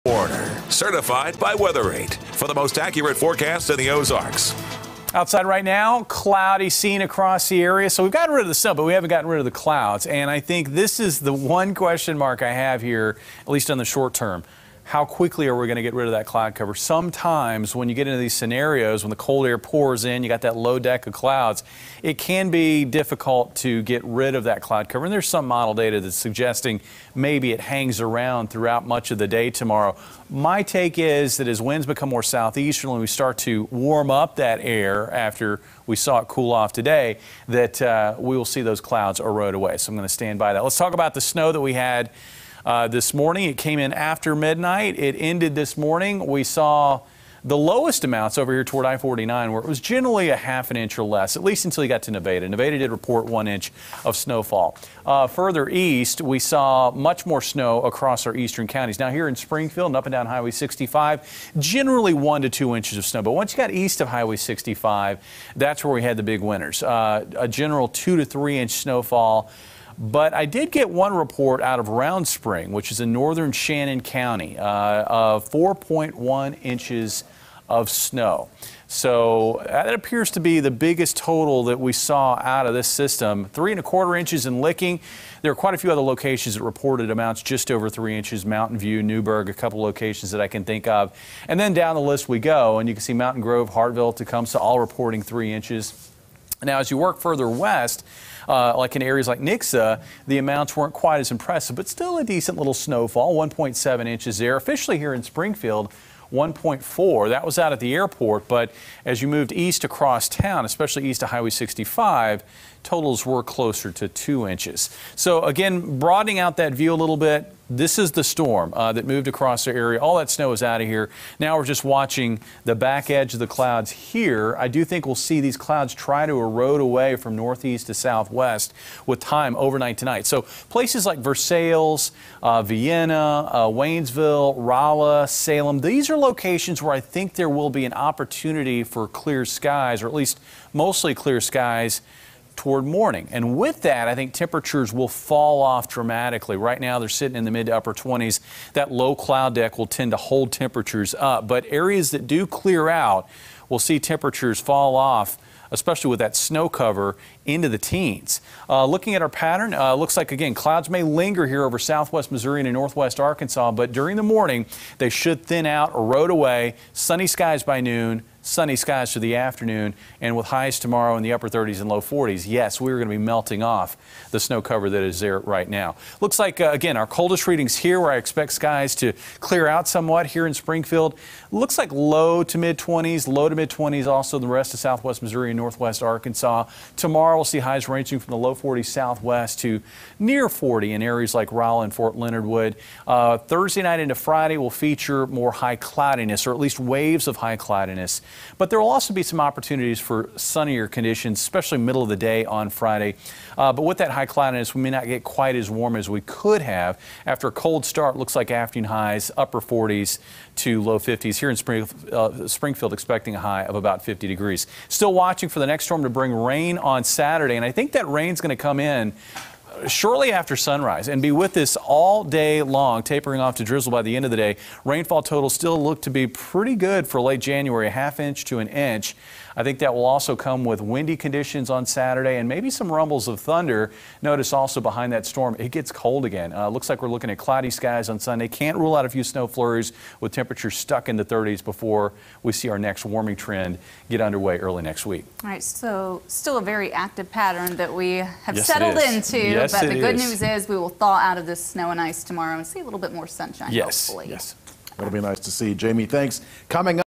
Warner, certified by WeatherRate for the most accurate forecast in the Ozarks. Outside right now, cloudy scene across the area. So we've gotten rid of the sun, but we haven't gotten rid of the clouds. And I think this is the one question mark I have here, at least on the short term. How quickly are we going to get rid of that cloud cover? Sometimes when you get into these scenarios, when the cold air pours in, you got that low deck of clouds, it can be difficult to get rid of that cloud cover. And there's some model data that's suggesting maybe it hangs around throughout much of the day tomorrow. My take is that as winds become more southeasterly, we start to warm up that air after we saw it cool off today, that we will see those clouds erode away. So I'm going to stand by that. Let's talk about the snow that we had this morning. It came in after midnight. It ended this morning. We saw the lowest amounts over here toward I-49, where it was generally a half an inch or less, at least until you got to Nevada. Nevada did report 1 inch of snowfall. Further east, we saw much more snow across our eastern counties. Now here in Springfield and up and down Highway 65, generally 1 to 2 inches of snow. But once you got east of Highway 65, that's where we had the big winners. A general 2 to 3 inch snowfall. But I did get one report out of Round Spring, which is in northern Shannon County, of 4.1 inches of snow. So that appears to be the biggest total that we saw out of this system. 3¼ inches in Licking. There are quite a few other locations that reported amounts just over 3 inches. Mountain View, Newburgh, a couple locations that I can think of. And then down the list we go, and you can see Mountain Grove, Hartville, Tecumseh, all reporting 3 inches. Now, as you work further west, like in areas like Nixa, the amounts weren't quite as impressive, but still a decent little snowfall, 1.7 inches there. Officially here in Springfield, 1.4. That was out at the airport, but as you moved east across town, especially east of Highway 65, totals were closer to 2 inches. So again, broadening out that view a little bit, this is the storm that moved across the area. All that snow is out of here. Now we're just watching the back edge of the clouds here. I do think we'll see these clouds try to erode away from northeast to southwest with time overnight tonight. So places like Versailles, Vienna, Waynesville, Rolla, Salem, these are locations where I think there will be an opportunity for clear skies, or at least mostly clear skies, toward morning. And with that, I think temperatures will fall off dramatically. Right now, they're sitting in the mid to upper 20s. That low cloud deck will tend to hold temperatures up. But areas that do clear out will see temperatures fall off, especially with that snow cover, into the teens. Looking at our pattern, looks like, again, clouds may linger here over southwest Missouri and northwest Arkansas, but during the morning, they should thin out, erode away. Sunny skies by noon, sunny skies for the afternoon, and with highs tomorrow in the upper 30s and low 40s. Yes, we're going to be melting off the snow cover that is there right now. Looks like, again, our coldest readings here, where I expect skies to clear out somewhat here in Springfield. Looks like low to mid 20s, low to mid 20s also the rest of southwest Missouri and northwest Arkansas. Tomorrow we'll see highs ranging from the low 40s southwest to near 40 in areas like Rolla and Fort Leonard Wood. Thursday night into Friday will feature more high cloudiness, or at least waves of high cloudiness. But there will also be some opportunities for sunnier conditions, especially middle of the day on Friday. But with that high cloudiness, we may not get quite as warm as we could have. After a cold start, looks like afternoon highs, upper 40s to low 50s. Here in Springfield, expecting a high of about 50 degrees. Still watching for the next storm to bring rain on Saturday, and I think that rain's going to come in shortly after sunrise and be with us all day long, tapering off to drizzle by the end of the day. Rainfall totals still look to be pretty good for late January, a ½ inch to an inch. I think that will also come with windy conditions on Saturday and maybe some rumbles of thunder. Notice also behind that storm, it gets cold again. Looks like we're looking at cloudy skies on Sunday. Can't rule out a few snow flurries with temperatures stuck in the 30s before we see our next warming trend get underway early next week. All right, so still a very active pattern that we have Yes, settled into. Yes, but the good is. news is we will thaw out of this snow and ice tomorrow and see a little bit more sunshine, Yes, hopefully. yes. It'll be nice to see. Jamie, thanks. Coming up.